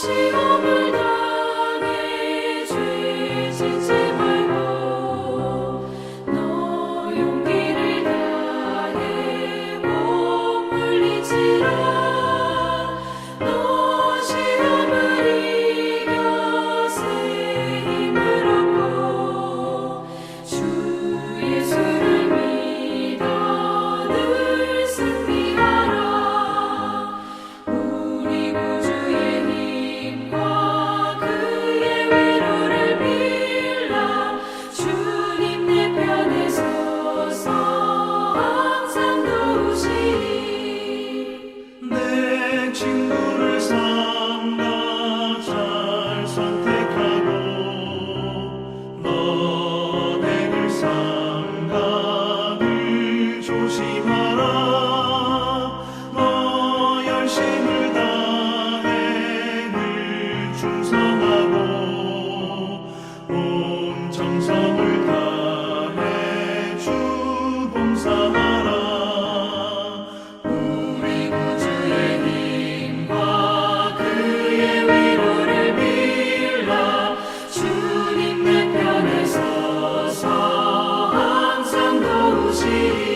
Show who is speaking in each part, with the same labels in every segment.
Speaker 1: 시험을 당해 죄 짓지 말고 너 용기를 다해 못 물리치라. 너 시험을 이겨 새 힘을 얻고 주 예수를 믿어 늘 승리하라. 우리 구주의 힘과 그의 위로를 빌라. 주님 내 편에 서서 항상 도우시리.
Speaker 2: 내 친구를 삼가 잘 선택하고 너네를 삼가 늘 조심하라. 너 열심을 다해 늘 충성하고 온 정성을 다해 주 봉사하라. 우리 구주의 힘과 그의 위로를 빌라. 주님 내 편에 서서 항상 도우시리.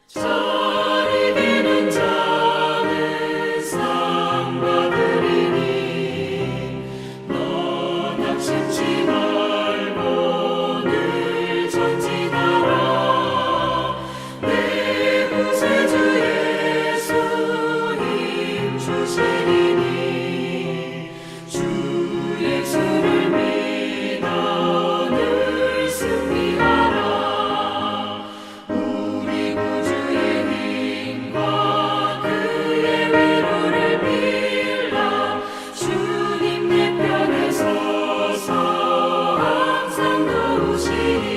Speaker 2: 잘 이기는 자는 상 받으리니 너 낙심치 말고 늘 전진하라. 내 구세주 예수 힘 주시리니 주 예수를 믿어 늘 승리하라. 우리 구주의 힘과 그의 위로를 빌라. 주님 내 편에 서서 항상 도우시리.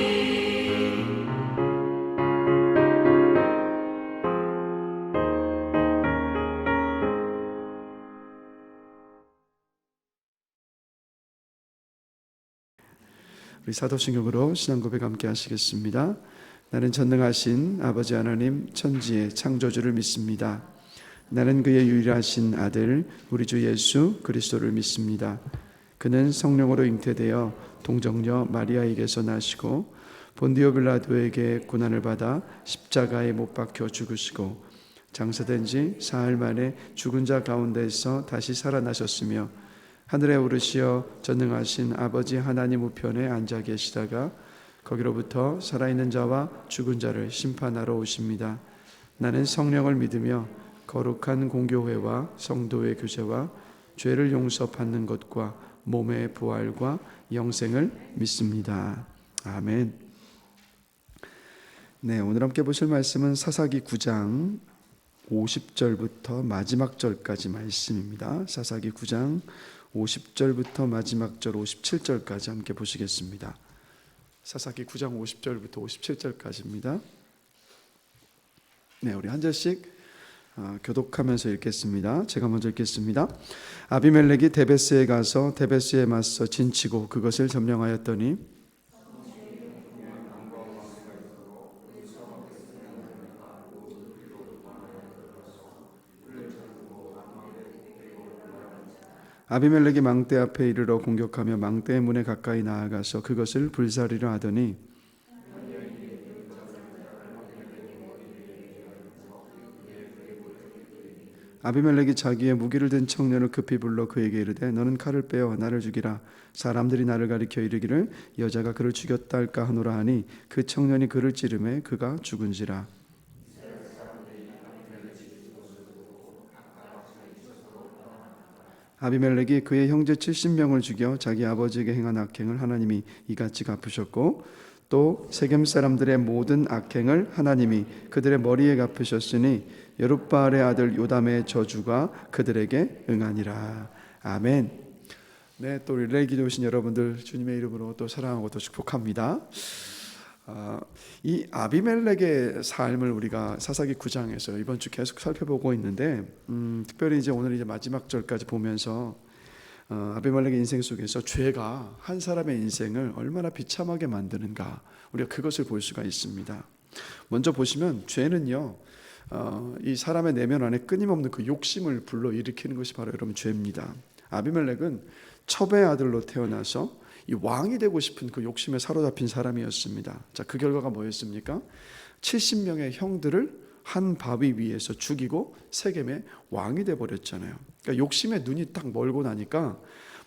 Speaker 3: 우리 사도신경으로 신앙고백 함께 하시겠습니다. 나는 전능하신 아버지 하나님 천지의 창조주를 믿습니다. 나는 그의 유일하신 아들 우리 주 예수 그리스도를 믿습니다. 그는 성령으로 잉태되어 동정녀 마리아에게서 나시고 본디오 빌라도에게 고난을 받아 십자가에 못 박혀 죽으시고 장사된 지 사흘 만에 죽은 자 가운데서 다시 살아나셨으며 하늘에 오르시어 전능하신 아버지 하나님 우편에 앉아 계시다가 거기로부터 살아있는 자와 죽은 자를 심판하러 오십니다. 나는 성령을 믿으며 거룩한 공교회와 성도의 교제와 죄를 용서받는 것과 몸의 부활과 영생을 믿습니다. 아멘. 네, 오늘 함께 보실 말씀은 사사기 9장 50절부터 마지막 절까지 말씀입니다. 사사기 9장 50절부터 마지막 절 57절까지 함께 보시겠습니다. 사사기 9장 50절부터 57절까지입니다. 네, 우리 한 절씩 교독하면서 읽겠습니다. 제가 먼저 읽겠습니다. 아비멜렉이 데베스에 가서 데베스에 맞서 진치고 그것을 점령하였더니 아비멜렉이 망대 앞에 이르러 공격하며 망대의 문에 가까이 나아가서 그것을 불사르려 하더니 아비멜렉이 자기의 무기를 든 청년을 급히 불러 그에게 이르되 너는 칼을 빼어 나를 죽이라. 사람들이 나를 가리켜 이르기를 여자가 그를 죽였다 할까 하노라 하니 그 청년이 그를 찌르매 그가 죽은지라. 아비멜렉이 그의 형제 70명을 죽여 자기 아버지에게 행한 악행을 하나님이 이같이 갚으셨고 또 세겜 사람들의 모든 악행을 하나님이 그들의 머리에 갚으셨으니 여룻바알의 아들 요담의 저주가 그들에게 응하니라. 아멘. 네, 또 릴레이 기도하신 여러분들 주님의 이름으로 또 사랑하고 또 축복합니다. 이 아비멜렉의 삶을 우리가 사사기 9장에서 이번 주 계속 살펴보고 있는데 특별히 이제 오늘 이제 마지막 절까지 보면서 아비멜렉의 인생 속에서 죄가 한 사람의 인생을 얼마나 비참하게 만드는가, 우리가 그것을 볼 수가 있습니다. 먼저 보시면 죄는요, 이 사람의 내면 안에 끊임없는 그 욕심을 불러일으키는 것이 바로 여러분 죄입니다. 아비멜렉은 첩의 아들로 태어나서 이 왕이 되고 싶은 그 욕심에 사로잡힌 사람이었습니다. 자, 그 결과가 뭐였습니까? 70명의 형들을 한 바위 위에서 죽이고 세겜의 왕이 돼 버렸잖아요. 그러니까 욕심에 눈이 딱 멀고 나니까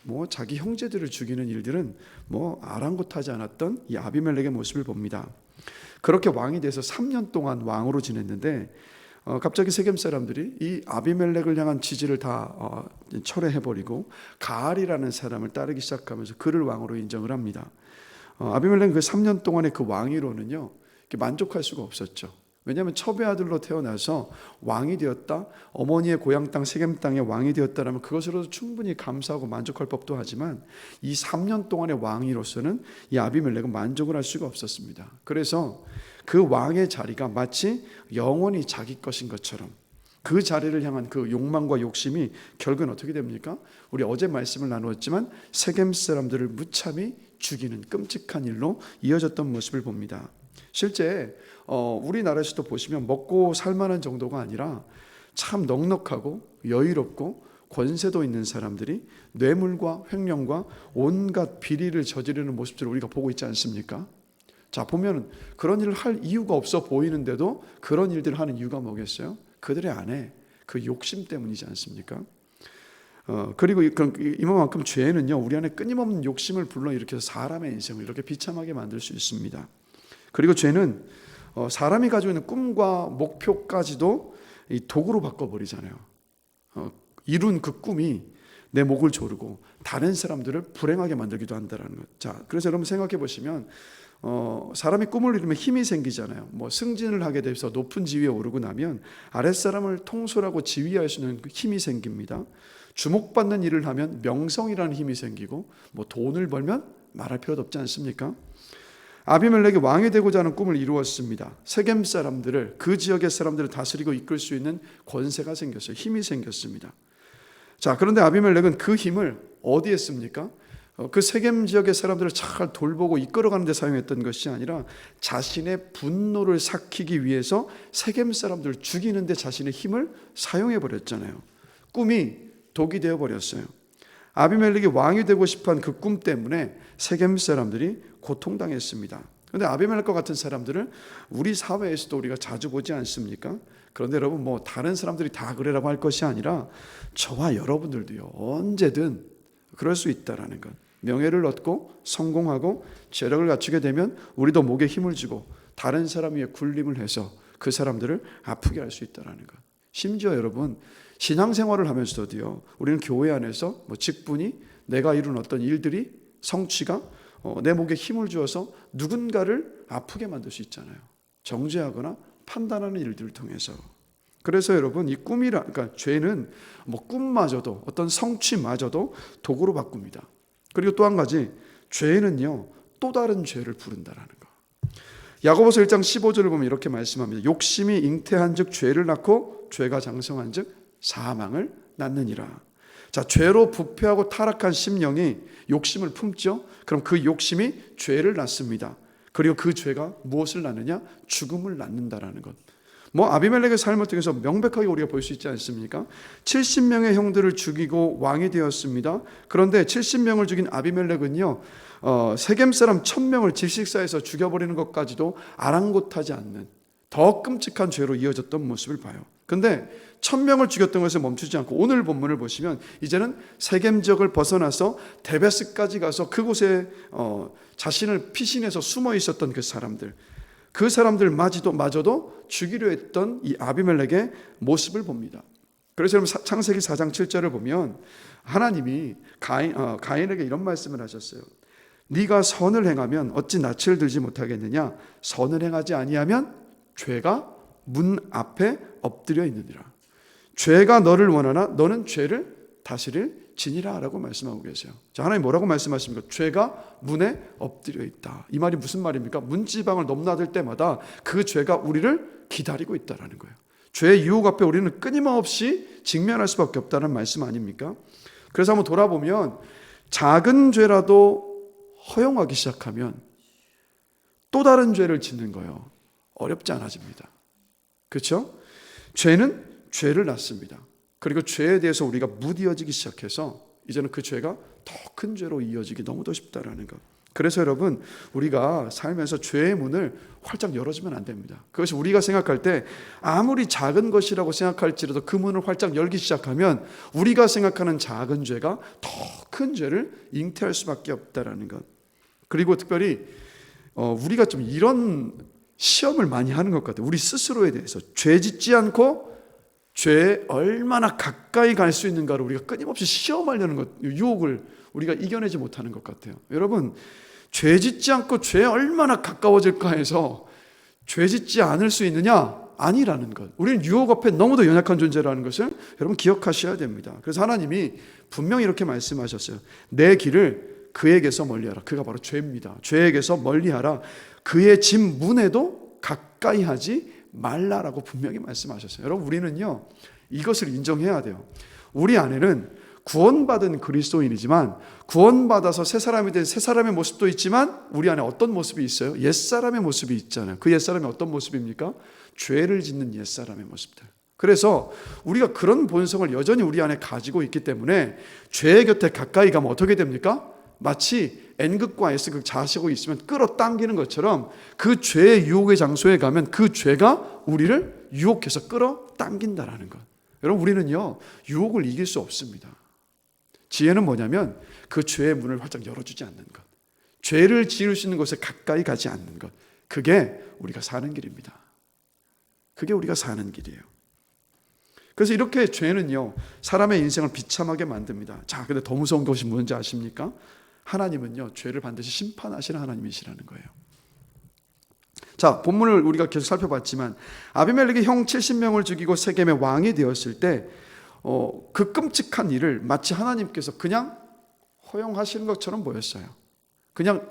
Speaker 3: 뭐 자기 형제들을 죽이는 일들은 뭐 아랑곳하지 않았던 이 아비멜렉의 모습을 봅니다. 그렇게 왕이 돼서 3년 동안 왕으로 지냈는데 갑자기 세겜 사람들이 이 아비멜렉을 향한 지지를 다 철회해버리고 가알이라는 사람을 따르기 시작하면서 그를 왕으로 인정을 합니다. 아비멜렉은 그 3년 동안의 그 왕위로는요 만족할 수가 없었죠. 왜냐하면 첩의 아들로 태어나서 왕이 되었다, 어머니의 고향 땅 세겜 땅의 왕이 되었다라면 그것으로도 충분히 감사하고 만족할 법도 하지만 이 3년 동안의 왕위로서는 이 아비멜렉은 만족을 할 수가 없었습니다. 그래서 그 왕의 자리가 마치 영원히 자기 것인 것처럼 그 자리를 향한 그 욕망과 욕심이 결국은 어떻게 됩니까? 우리 어제 말씀을 나누었지만 세겜 사람들을 무참히 죽이는 끔찍한 일로 이어졌던 모습을 봅니다. 실제 우리나라에서도 보시면 먹고 살만한 정도가 아니라 참 넉넉하고 여유롭고 권세도 있는 사람들이 뇌물과 횡령과 온갖 비리를 저지르는 모습들을 우리가 보고 있지 않습니까? 자, 보면 그런 일을 할 이유가 없어 보이는데도 그런 일들을 하는 이유가 뭐겠어요? 그들의 안에 그 욕심 때문이지 않습니까? 그리고 이만큼 죄는요 우리 안에 끊임없는 욕심을 불러일으켜서 사람의 인생을 이렇게 비참하게 만들 수 있습니다. 그리고 죄는 사람이 가지고 있는 꿈과 목표까지도 이 도구로 바꿔버리잖아요. 이룬 그 꿈이 내 목을 조르고 다른 사람들을 불행하게 만들기도 한다는 것. 자, 그래서 여러분 생각해 보시면 사람이 꿈을 이루면 힘이 생기잖아요. 뭐 승진을 하게 돼서 높은 지위에 오르고 나면 아랫사람을 통솔하고 지휘할 수 있는 힘이 생깁니다. 주목받는 일을 하면 명성이라는 힘이 생기고 뭐 돈을 벌면 말할 필요도 없지 않습니까? 아비멜렉이 왕이 되고자 하는 꿈을 이루었습니다. 세겜 사람들을, 그 지역의 사람들을 다스리고 이끌 수 있는 권세가 생겼어요. 힘이 생겼습니다. 자, 그런데 아비멜렉은 그 힘을 어디에 씁니까? 그 세겜 지역의 사람들을 잘 돌보고 이끌어가는 데 사용했던 것이 아니라 자신의 분노를 삭히기 위해서 세겜 사람들을 죽이는 데 자신의 힘을 사용해 버렸잖아요. 꿈이 독이 되어 버렸어요. 아비멜렉이 왕이 되고 싶어한 그 꿈 때문에 세겜 사람들이 고통당했습니다. 그런데 아비멜렉과 같은 사람들을 우리 사회에서도 우리가 자주 보지 않습니까? 그런데 여러분 뭐 다른 사람들이 다 그래라고 할 것이 아니라 저와 여러분들도요 언제든 그럴 수 있다라는 것. 명예를 얻고 성공하고 재력을 갖추게 되면 우리도 목에 힘을 주고 다른 사람 위에 군림을 해서 그 사람들을 아프게 할 수 있다라는 것. 심지어 여러분 신앙생활을 하면서도요 우리는 교회 안에서 뭐 직분이 내가 이룬 어떤 일들이 성취가 내 목에 힘을 주어서 누군가를 아프게 만들 수 있잖아요. 정죄하거나 판단하는 일들을 통해서. 그래서 여러분 이 그러니까 죄는 뭐 꿈마저도 어떤 성취마저도 도구로 바꿉니다. 그리고 또 한 가지 죄는요 또 다른 죄를 부른다라는 거. 야고보서 1장 15절을 보면 이렇게 말씀합니다. 욕심이 잉태한즉 죄를 낳고 죄가 장성한즉 사망을 낳느니라. 자, 죄로 부패하고 타락한 심령이 욕심을 품죠. 그럼 그 욕심이 죄를 낳습니다. 그리고 그 죄가 무엇을 낳느냐? 죽음을 낳는다라는 것. 뭐 아비멜렉의 삶을 통해서 명백하게 우리가 볼 수 있지 않습니까? 70명의 형들을 죽이고 왕이 되었습니다. 그런데 70명을 죽인 아비멜렉은요 세겜 사람 1000명을 질식사해서 죽여버리는 것까지도 아랑곳하지 않는 더 끔찍한 죄로 이어졌던 모습을 봐요. 그런데 1000명을 죽였던 것에 멈추지 않고 오늘 본문을 보시면 이제는 세겜 지역을 벗어나서 데베스까지 가서 그곳에 자신을 피신해서 숨어 있었던 그 사람들마저도 죽이려 했던 이 아비멜렉의 모습을 봅니다. 그래서 여러분 창세기 4장 7절을 보면 하나님이 가인에게 이런 말씀을 하셨어요. 네가 선을 행하면 어찌 낯을 들지 못하겠느냐? 선을 행하지 아니하면 죄가 문 앞에 엎드려 있느니라. 죄가 너를 원하나 너는 죄를 다스릴 지니라 라고 말씀하고 계세요. 자, 하나님 뭐라고 말씀하십니까? 죄가 문에 엎드려 있다. 이 말이 무슨 말입니까? 문지방을 넘나들 때마다 그 죄가 우리를 기다리고 있다라는 거예요. 죄의 유혹 앞에 우리는 끊임없이 직면할 수밖에 없다는 말씀 아닙니까? 그래서 한번 돌아보면 작은 죄라도 허용하기 시작하면 또 다른 죄를 짓는 거예요. 어렵지 않아집니다. 그렇죠? 죄는 죄를 낳습니다. 그리고 죄에 대해서 우리가 무디어지기 시작해서 이제는 그 죄가 더 큰 죄로 이어지기 너무도 쉽다라는 것. 그래서 여러분, 우리가 살면서 죄의 문을 활짝 열어주면 안 됩니다. 그것이 우리가 생각할 때 아무리 작은 것이라고 생각할지라도 그 문을 활짝 열기 시작하면 우리가 생각하는 작은 죄가 더 큰 죄를 잉태할 수밖에 없다라는 것. 그리고 특별히 우리가 좀 이런 시험을 많이 하는 것 같아요. 우리 스스로에 대해서 죄 짓지 않고 죄에 얼마나 가까이 갈 수 있는가를 우리가 끊임없이 시험하려는 것, 유혹을 우리가 이겨내지 못하는 것 같아요. 여러분, 죄 짓지 않고 죄에 얼마나 가까워질까 해서 죄 짓지 않을 수 있느냐? 아니라는 것. 우리는 유혹 앞에 너무도 연약한 존재라는 것을 여러분 기억하셔야 됩니다. 그래서 하나님이 분명히 이렇게 말씀하셨어요. 내 길을 그에게서 멀리하라. 그가 바로 죄입니다. 죄에게서 멀리하라. 그의 집 문에도 가까이 하지 말라라고 분명히 말씀하셨어요. 여러분, 우리는요 이것을 인정해야 돼요. 우리 안에는 구원받은 그리스도인이지만 구원받아서 새 사람이 된 새 사람의 모습도 있지만 우리 안에 어떤 모습이 있어요? 옛사람의 모습이 있잖아요. 그 옛사람이 어떤 모습입니까? 죄를 짓는 옛사람의 모습들. 그래서 우리가 그런 본성을 여전히 우리 안에 가지고 있기 때문에 죄의 곁에 가까이 가면 어떻게 됩니까? 마치 N극과 S극 자시고 있으면 끌어당기는 것처럼 그 죄의 유혹의 장소에 가면 그 죄가 우리를 유혹해서 끌어당긴다라는 것. 여러분, 우리는요 유혹을 이길 수 없습니다. 지혜는 뭐냐면 그 죄의 문을 활짝 열어주지 않는 것, 죄를 지을 수 있는 곳에 가까이 가지 않는 것, 그게 우리가 사는 길입니다. 그게 우리가 사는 길이에요. 그래서 이렇게 죄는요 사람의 인생을 비참하게 만듭니다. 자, 근데 더 무서운 것이 뭔지 아십니까? 하나님은요 죄를 반드시 심판하시는 하나님이시라는 거예요. 자, 본문을 우리가 계속 살펴봤지만 아비멜렉이 형 70명을 죽이고 세겜의 왕이 되었을 때 그 끔찍한 일을 마치 하나님께서 그냥 허용하시는 것처럼 보였어요. 그냥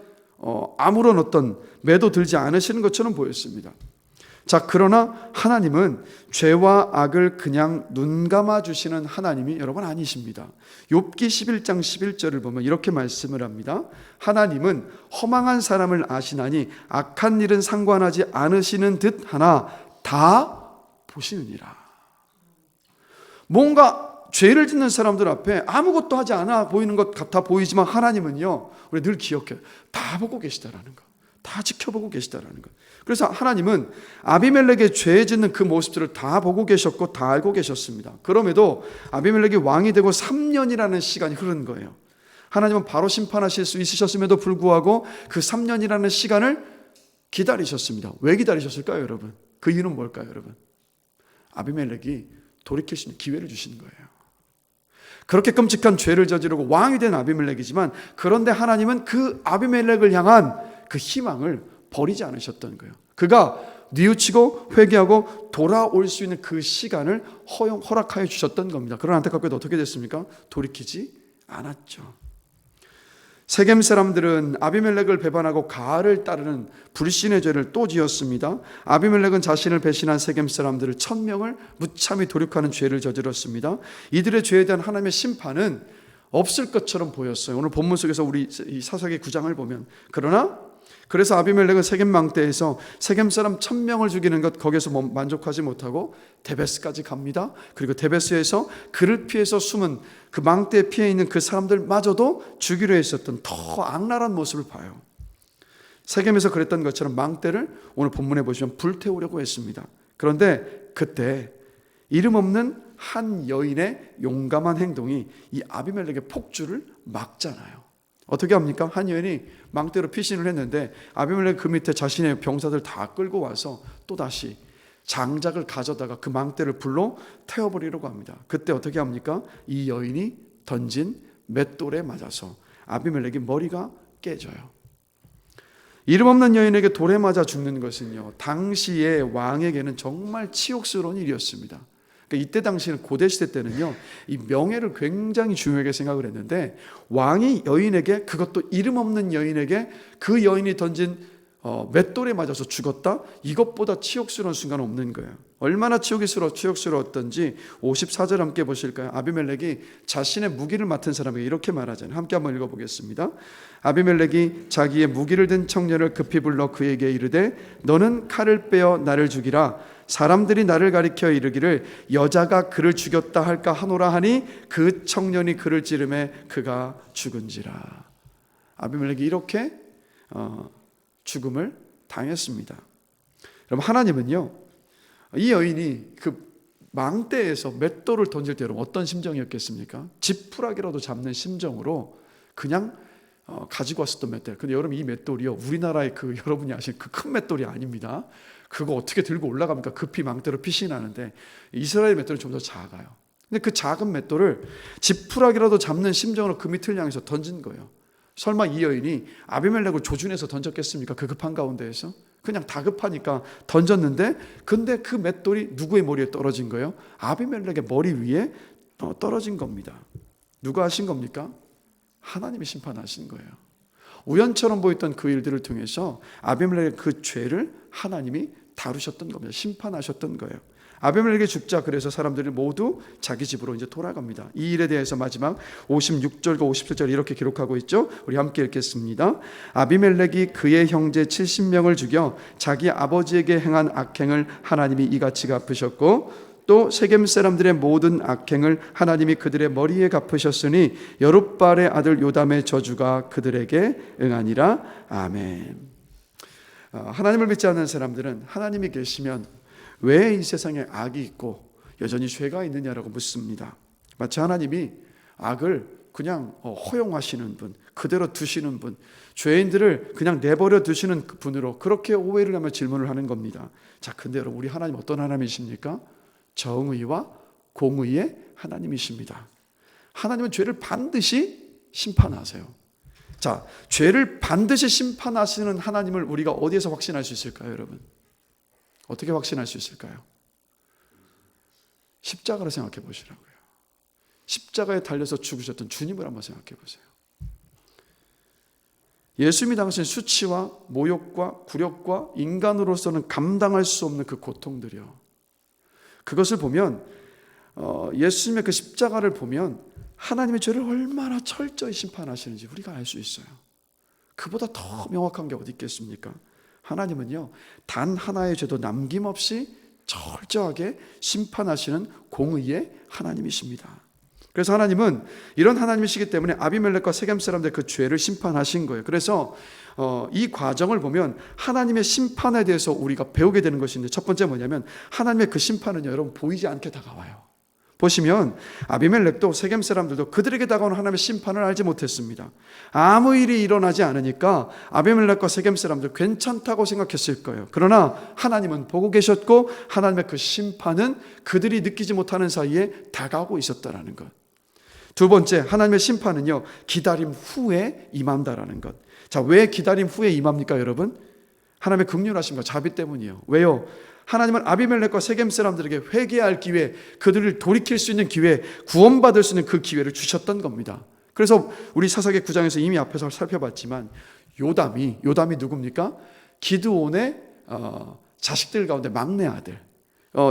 Speaker 3: 아무런 어떤 매도 들지 않으시는 것처럼 보였습니다. 자, 그러나 하나님은 죄와 악을 그냥 눈 감아 주시는 하나님이 여러분 아니십니다. 욥기 11장 11절을 보면 이렇게 말씀을 합니다. 하나님은 허망한 사람을 아시나니 악한 일은 상관하지 않으시는 듯 하나 다 보시느니라. 뭔가 죄를 짓는 사람들 앞에 아무것도 하지 않아 보이는 것 같아 보이지만 하나님은요 우리 늘 기억해요. 다 보고 계시다라는 것, 다 지켜보고 계시다라는 것. 그래서 하나님은 아비멜렉의 죄 짓는 그 모습들을 다 보고 계셨고 다 알고 계셨습니다. 그럼에도 아비멜렉이 왕이 되고 3년이라는 시간이 흐른 거예요. 하나님은 바로 심판하실 수 있으셨음에도 불구하고 그 3년이라는 시간을 기다리셨습니다. 왜 기다리셨을까요, 여러분? 그 이유는 뭘까요, 여러분? 아비멜렉이 돌이킬 수 있는 기회를 주시는 거예요. 그렇게 끔찍한 죄를 저지르고 왕이 된 아비멜렉이지만 그런데 하나님은 그 아비멜렉을 향한 그 희망을 버리지 않으셨던 거예요. 그가 뉘우치고 회개하고 돌아올 수 있는 그 시간을 허락하여 주셨던 겁니다. 그러나 안타깝게도 어떻게 됐습니까? 돌이키지 않았죠. 세겜 사람들은 아비멜렉을 배반하고 가알을 따르는 불신의 죄를 또 지었습니다. 아비멜렉은 자신을 배신한 세겜 사람들을 1000명을 무참히 도륙하는 죄를 저질렀습니다. 이들의 죄에 대한 하나님의 심판은 없을 것처럼 보였어요. 오늘 본문 속에서 우리 이 사사기 9장을 보면 그래서 아비멜렉은 세겜 망대에서 세겜 사람 1000명을 죽이는 것 거기서 만족하지 못하고 데베스까지 갑니다. 그리고 데베스에서 그를 피해서 숨은 그 망대에 피해 있는 그 사람들마저도 죽이려 했었던 더 악랄한 모습을 봐요. 세겜에서 그랬던 것처럼 망대를 오늘 본문에 보시면 불태우려고 했습니다. 그런데 그때 이름 없는 한 여인의 용감한 행동이 이 아비멜렉의 폭주를 막잖아요. 어떻게 합니까? 한 여인이 망대로 피신을 했는데 아비멜렉 그 밑에 자신의 병사들 다 끌고 와서 또다시 장작을 가져다가 그 망대를 불로 태워버리려고 합니다. 그때 어떻게 합니까? 이 여인이 던진 맷돌에 맞아서 아비멜렉의 머리가 깨져요. 이름 없는 여인에게 돌에 맞아 죽는 것은요 당시의 왕에게는 정말 치욕스러운 일이었습니다. 이때 당시는 고대시대 때는요 이 명예를 굉장히 중요하게 생각을 했는데 왕이 여인에게, 그것도 이름 없는 여인에게 그 여인이 던진 맷돌에 맞아서 죽었다? 이것보다 치욕스러운 순간은 없는 거예요. 얼마나 치욕스러웠던지 54절 함께 보실까요? 아비멜렉이 자신의 무기를 맡은 사람에게 이렇게 말하잖아요. 함께 한번 읽어보겠습니다. 아비멜렉이 자기의 무기를 든 청년을 급히 불러 그에게 이르되 너는 칼을 빼어 나를 죽이라. 사람들이 나를 가리켜 이르기를 여자가 그를 죽였다 할까 하노라 하니 그 청년이 그를 찌르매 그가 죽은지라. 아비멜렉이 이렇게 죽음을 당했습니다. 여러분, 하나님은요, 이 여인이 그 망대에서 맷돌을 던질 때 여러분 어떤 심정이었겠습니까? 지푸라기라도 잡는 심정으로 그냥 가지고 왔었던 맷돌. 근데 여러분, 이 맷돌이요, 우리나라의 그 여러분이 아시는 그 큰 맷돌이 아닙니다. 그거 어떻게 들고 올라갑니까? 급히 망대로 핏이 나는데 이스라엘 맷돌은 좀 더 작아요. 근데 그 작은 맷돌을 지푸라기라도 잡는 심정으로 그 밑을 향해서 던진 거예요. 설마 이 여인이 아비멜렉을 조준해서 던졌겠습니까? 그 급한 가운데에서 그냥 다급하니까 던졌는데, 근데 그 맷돌이 누구의 머리에 떨어진 거예요? 아비멜렉의 머리 위에 떨어진 겁니다. 누가 하신 겁니까? 하나님이 심판하신 거예요. 우연처럼 보였던 그 일들을 통해서 아비멜렉의 그 죄를 하나님이 다루셨던 겁니다. 심판하셨던 거예요. 아비멜렉이 죽자 그래서 사람들이 모두 자기 집으로 이제 돌아갑니다. 이 일에 대해서 마지막 56절과 57절 이렇게 기록하고 있죠. 우리 함께 읽겠습니다. 아비멜렉이 그의 형제 70명을 죽여 자기 아버지에게 행한 악행을 하나님이 이같이 갚으셨고 또 세겜 사람들의 모든 악행을 하나님이 그들의 머리에 갚으셨으니 여룻바알의 아들 요담의 저주가 그들에게 응하니라. 아멘. 하나님을 믿지 않는 사람들은 하나님이 계시면 왜 이 세상에 악이 있고 여전히 죄가 있느냐라고 묻습니다. 마치 하나님이 악을 그냥 허용하시는 분, 그대로 두시는 분, 죄인들을 그냥 내버려 두시는 분으로 그렇게 오해를 하며 질문을 하는 겁니다. 자, 근데 여러분, 우리 하나님 어떤 하나님이십니까? 정의와 공의의 하나님이십니다. 하나님은 죄를 반드시 심판하세요. 자, 죄를 반드시 심판하시는 하나님을 우리가 어디에서 확신할 수 있을까요, 여러분? 어떻게 확신할 수 있을까요? 십자가를 생각해 보시라고요. 십자가에 달려서 죽으셨던 주님을 한번 생각해 보세요. 예수님이 당하신 수치와 모욕과 굴욕과 인간으로서는 감당할 수 없는 그 고통들이요. 그것을 보면 예수님의 그 십자가를 보면 하나님의 죄를 얼마나 철저히 심판하시는지 우리가 알 수 있어요. 그보다 더 명확한 게 어디 있겠습니까? 하나님은요, 단 하나의 죄도 남김없이 철저하게 심판하시는 공의의 하나님이십니다. 그래서 하나님은 이런 하나님이시기 때문에 아비멜렉과 세겜 사람들의 그 죄를 심판하신 거예요. 그래서 이 과정을 보면 하나님의 심판에 대해서 우리가 배우게 되는 것인데, 첫 번째 뭐냐면 하나님의 그 심판은 여러분 보이지 않게 다가와요. 보시면 아비멜렉도 세겜 사람들도 그들에게 다가오는 하나님의 심판을 알지 못했습니다. 아무 일이 일어나지 않으니까 아비멜렉과 세겜 사람들 괜찮다고 생각했을 거예요. 그러나 하나님은 보고 계셨고 하나님의 그 심판은 그들이 느끼지 못하는 사이에 다가오고 있었다라는 것. 두 번째, 하나님의 심판은요, 기다림 후에 임한다라는 것. 자, 왜 기다림 후에 임합니까, 여러분? 하나님의 긍휼하심과 자비 때문이에요. 왜요? 하나님은 아비멜렉과 세겜 사람들에게 회개할 기회, 그들을 돌이킬 수 있는 기회, 구원받을 수 있는 그 기회를 주셨던 겁니다. 그래서 우리 사사기 9장에서 이미 앞에서 살펴봤지만 요담이 누굽니까? 기드온의 자식들 가운데 막내 아들,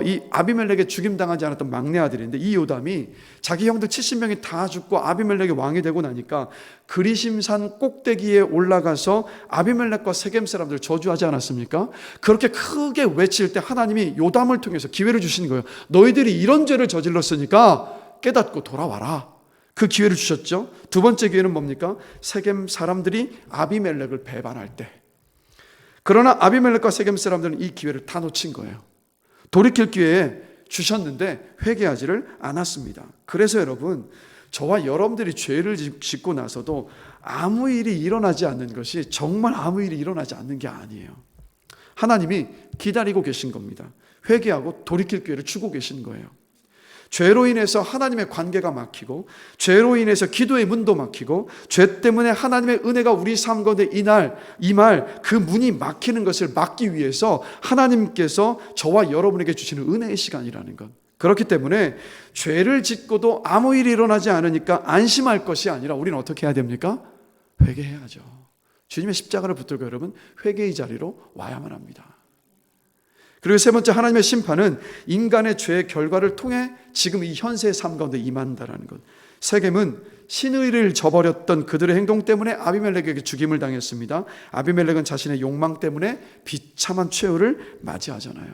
Speaker 3: 이 아비멜렉에 죽임당하지 않았던 막내 아들인데, 이 요담이 자기 형들 70명이 다 죽고 아비멜렉이 왕이 되고 나니까 그리심산 꼭대기에 올라가서 아비멜렉과 세겜 사람들을 저주하지 않았습니까? 그렇게 크게 외칠 때 하나님이 요담을 통해서 기회를 주시는 거예요. 너희들이 이런 죄를 저질렀으니까 깨닫고 돌아와라. 그 기회를 주셨죠. 두 번째 기회는 뭡니까? 세겜 사람들이 아비멜렉을 배반할 때. 그러나 아비멜렉과 세겜 사람들은 이 기회를 다 놓친 거예요. 돌이킬 기회에 주셨는데 회개하지를 않았습니다. 그래서 여러분, 저와 여러분들이 죄를 짓고 나서도 아무 일이 일어나지 않는 것이 정말 아무 일이 일어나지 않는 게 아니에요. 하나님이 기다리고 계신 겁니다. 회개하고 돌이킬 기회를 주고 계신 거예요. 죄로 인해서 하나님의 관계가 막히고, 죄로 인해서 기도의 문도 막히고, 죄 때문에 하나님의 은혜가 우리 삶 가운데 임할 그 문이 막히는 것을 막기 위해서 하나님께서 저와 여러분에게 주시는 은혜의 시간이라는 것. 그렇기 때문에 죄를 짓고도 아무 일이 일어나지 않으니까 안심할 것이 아니라 우리는 어떻게 해야 됩니까? 회개해야죠. 주님의 십자가를 붙들고 여러분 회개의 자리로 와야만 합니다. 그리고 세 번째, 하나님의 심판은 인간의 죄의 결과를 통해 지금 이 현세의 삶 가운데 임한다라는 것. 세겜은 신의를 저버렸던 그들의 행동 때문에 아비멜렉에게 죽임을 당했습니다. 아비멜렉은 자신의 욕망 때문에 비참한 최후를 맞이하잖아요.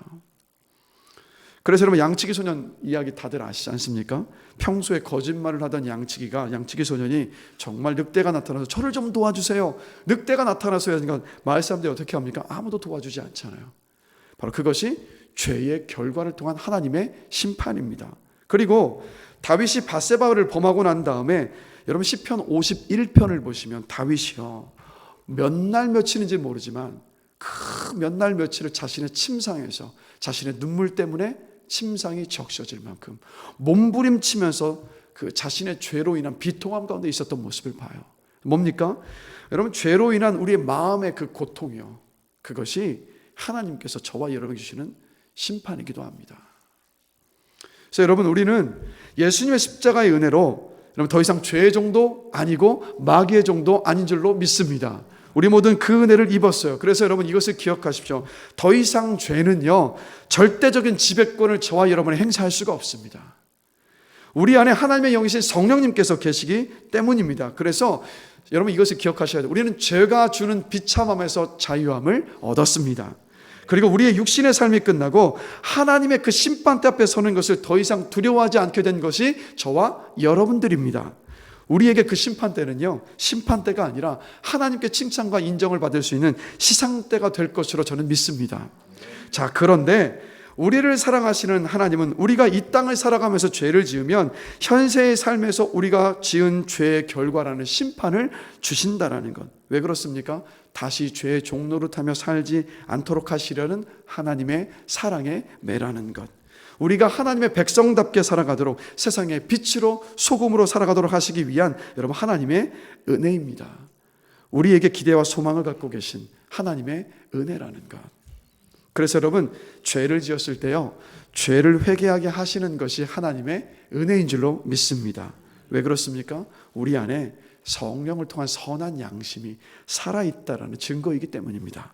Speaker 3: 그래서 여러분 양치기 소년 이야기 다들 아시지 않습니까? 평소에 거짓말을 하던 양치기 소년이 정말 늑대가 나타나서 저를 좀 도와주세요. 늑대가 나타나서야 마을 사람들이 어떻게 합니까? 아무도 도와주지 않잖아요. 바로 그것이 죄의 결과를 통한 하나님의 심판입니다. 그리고 다윗이 밧세바를 범하고 난 다음에 여러분 시편 51편을 보시면 다윗이요 몇 날 며칠인지 모르지만 그 몇 날 며칠을 자신의 침상에서 자신의 눈물 때문에 침상이 적셔질 만큼 몸부림치면서 그 자신의 죄로 인한 비통함 가운데 있었던 모습을 봐요. 뭡니까? 여러분 죄로 인한 우리의 마음의 그 고통이요 그것이 하나님께서 저와 여러분에게 주시는 심판이기도 합니다. 그래서 여러분 우리는 예수님의 십자가의 은혜로 여러분 더 이상 죄의 정도 아니고 마귀의 정도 아닌 줄로 믿습니다. 우리 모두는 그 은혜를 입었어요. 그래서 여러분 이것을 기억하십시오. 더 이상 죄는요 절대적인 지배권을 저와 여러분이 행사할 수가 없습니다. 우리 안에 하나님의 영이신 성령님께서 계시기 때문입니다. 그래서 여러분 이것을 기억하셔야 돼요. 우리는 죄가 주는 비참함에서 자유함을 얻었습니다. 그리고 우리의 육신의 삶이 끝나고 하나님의 그 심판대 앞에 서는 것을 더 이상 두려워하지 않게 된 것이 저와 여러분들입니다. 우리에게 그 심판대는요 심판대가 아니라 하나님께 칭찬과 인정을 받을 수 있는 시상대가 될 것으로 저는 믿습니다. 자, 그런데 우리를 사랑하시는 하나님은 우리가 이 땅을 살아가면서 죄를 지으면 현세의 삶에서 우리가 지은 죄의 결과라는 심판을 주신다라는 것. 왜 그렇습니까? 다시 죄의 종노릇하며 살지 않도록 하시려는 하나님의 사랑의 매라는 것. 우리가 하나님의 백성답게 살아가도록 세상의 빛으로 소금으로 살아가도록 하시기 위한 여러분 하나님의 은혜입니다. 우리에게 기대와 소망을 갖고 계신 하나님의 은혜라는 것. 그래서 여러분 죄를 지었을 때요 죄를 회개하게 하시는 것이 하나님의 은혜인 줄로 믿습니다. 왜 그렇습니까? 우리 안에 성령을 통한 선한 양심이 살아있다라는 증거이기 때문입니다.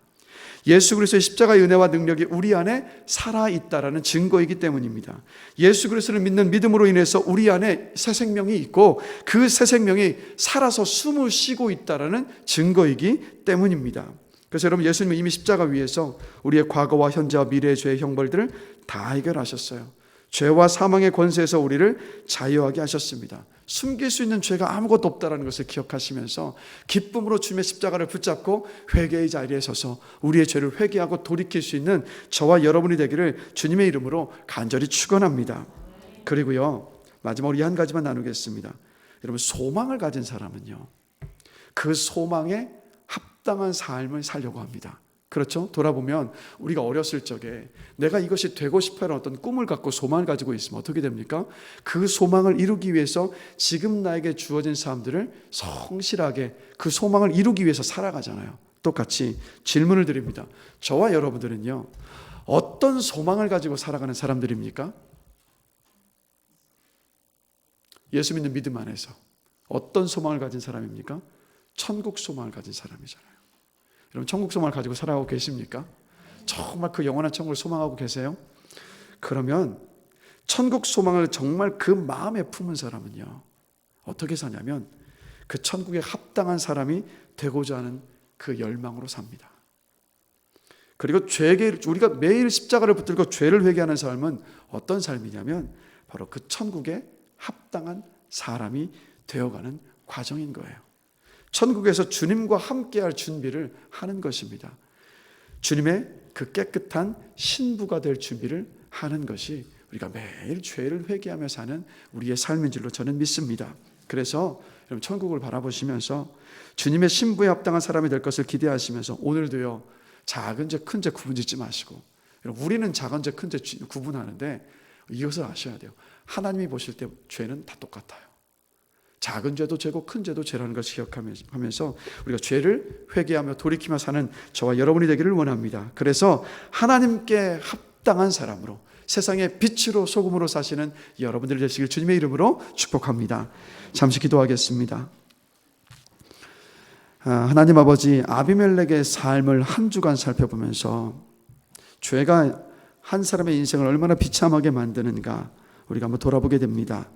Speaker 3: 예수 그리스도의 십자가의 은혜와 능력이 우리 안에 살아있다라는 증거이기 때문입니다. 예수 그리스도를 믿는 믿음으로 인해서 우리 안에 새 생명이 있고 그 새 생명이 살아서 숨을 쉬고 있다라는 증거이기 때문입니다. 그래서 여러분 예수님은 이미 십자가 위에서 우리의 과거와 현재와 미래의 죄의 형벌들을 다 해결하셨어요. 죄와 사망의 권세에서 우리를 자유하게 하셨습니다. 숨길 수 있는 죄가 아무것도 없다는 것을 기억하시면서 기쁨으로 주님의 십자가를 붙잡고 회개의 자리에 서서 우리의 죄를 회개하고 돌이킬 수 있는 저와 여러분이 되기를 주님의 이름으로 간절히 축원합니다. 그리고요 마지막으로 이 한 가지만 나누겠습니다. 여러분 소망을 가진 사람은요 그 소망에 합당한 삶을 살려고 합니다. 그렇죠? 돌아보면 우리가 어렸을 적에 내가 이것이 되고 싶어하는 어떤 꿈을 갖고 소망을 가지고 있으면 어떻게 됩니까? 그 소망을 이루기 위해서 지금 나에게 주어진 사람들을 성실하게 그 소망을 이루기 위해서 살아가잖아요. 똑같이 질문을 드립니다. 저와 여러분들은요 어떤 소망을 가지고 살아가는 사람들입니까? 예수 믿는 믿음 안에서 어떤 소망을 가진 사람입니까? 천국 소망을 가진 사람이잖아요. 여러분 천국 소망을 가지고 살아가고 계십니까? 정말 그 영원한 천국을 소망하고 계세요? 그러면 천국 소망을 정말 그 마음에 품은 사람은요 어떻게 사냐면 그 천국에 합당한 사람이 되고자 하는 그 열망으로 삽니다. 그리고 우리가 매일 십자가를 붙들고 죄를 회개하는 삶은 어떤 삶이냐면 바로 그 천국에 합당한 사람이 되어가는 과정인 거예요. 천국에서 주님과 함께할 준비를 하는 것입니다. 주님의 그 깨끗한 신부가 될 준비를 하는 것이 우리가 매일 죄를 회개하며 사는 우리의 삶인 줄로 저는 믿습니다. 그래서 여러분 천국을 바라보시면서 주님의 신부에 합당한 사람이 될 것을 기대하시면서 오늘도요 작은 죄 큰 죄 구분짓지 마시고 여러분 우리는 작은 죄 큰 죄 구분하는데 이것을 아셔야 돼요. 하나님이 보실 때 죄는 다 똑같아요. 작은 죄도 죄고 큰 죄도 죄라는 것을 기억하면서 우리가 죄를 회개하며 돌이키며 사는 저와 여러분이 되기를 원합니다. 그래서 하나님께 합당한 사람으로 세상의 빛으로 소금으로 사시는 여러분들 되시길 주님의 이름으로 축복합니다. 잠시 기도하겠습니다. 하나님 아버지 아비멜렉의 삶을 한 주간 살펴보면서 죄가 한 사람의 인생을 얼마나 비참하게 만드는가 우리가 한번 돌아보게 됩니다.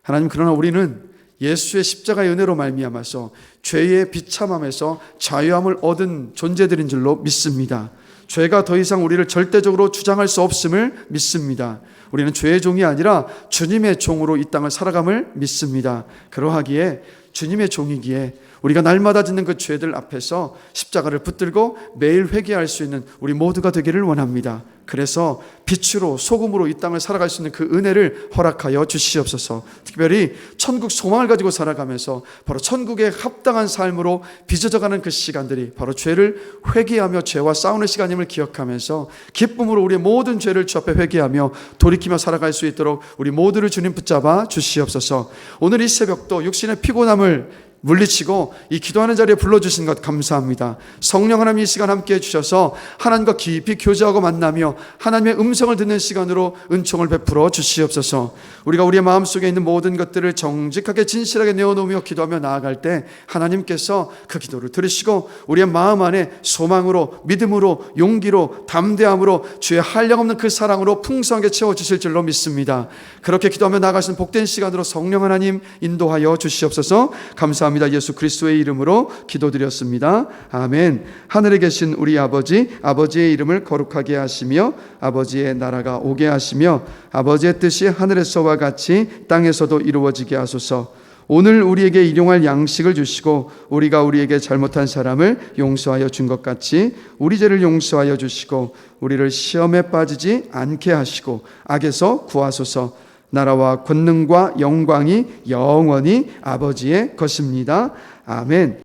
Speaker 3: 하나님, 그러나 우리는 예수의 십자가의 은혜로 말미암아서 죄의 비참함에서 자유함을 얻은 존재들인 줄로 믿습니다. 죄가 더 이상 우리를 절대적으로 주장할 수 없음을 믿습니다. 우리는 죄의 종이 아니라 주님의 종으로 이 땅을 살아감을 믿습니다. 그러하기에 주님의 종이기에 우리가 날마다 짓는 그 죄들 앞에서 십자가를 붙들고 매일 회개할 수 있는 우리 모두가 되기를 원합니다. 그래서 빛으로 소금으로 이 땅을 살아갈 수 있는 그 은혜를 허락하여 주시옵소서. 특별히 천국 소망을 가지고 살아가면서 바로 천국에 합당한 삶으로 빚어져가는 그 시간들이 바로 죄를 회개하며 죄와 싸우는 시간임을 기억하면서 기쁨으로 우리의 모든 죄를 주 앞에 회개하며 돌이키며 살아갈 수 있도록 우리 모두를 주님 붙잡아 주시옵소서. 오늘 이 새벽도 육신의 피곤함을 물리치고 이 기도하는 자리에 불러주신 것 감사합니다. 성령 하나님 이 시간 함께 해주셔서 하나님과 깊이 교제하고 만나며 하나님의 음성을 듣는 시간으로 은총을 베풀어 주시옵소서. 우리가 우리의 마음속에 있는 모든 것들을 정직하게 진실하게 내어놓으며 기도하며 나아갈 때 하나님께서 그 기도를 들으시고 우리의 마음 안에 소망으로 믿음으로 용기로 담대함으로 주의 한량없는 그 사랑으로 풍성하게 채워주실 줄로 믿습니다. 그렇게 기도하며 나아가시는 복된 시간으로 성령 하나님 인도하여 주시옵소서. 감사합니다. 예수 그리스도의 이름으로 기도드렸습니다. 아멘. 하늘에 계신 우리 아버지, 아버지의 이름을 거룩하게 하시며 아버지의 나라가 오게 하시며 아버지의 뜻이 하늘에서와 같이 땅에서도 이루어지게 하소서. 오늘 우리에게 일용할 양식을 주시고 우리가 우리에게 잘못한 사람을 용서하여 준 것 같이 우리 죄를 용서하여 주시고 우리를 시험에 빠지지 않게 하시고 악에서 구하소서. 나라와 권능과 영광이 영원히 아버지의 것입니다. 아멘.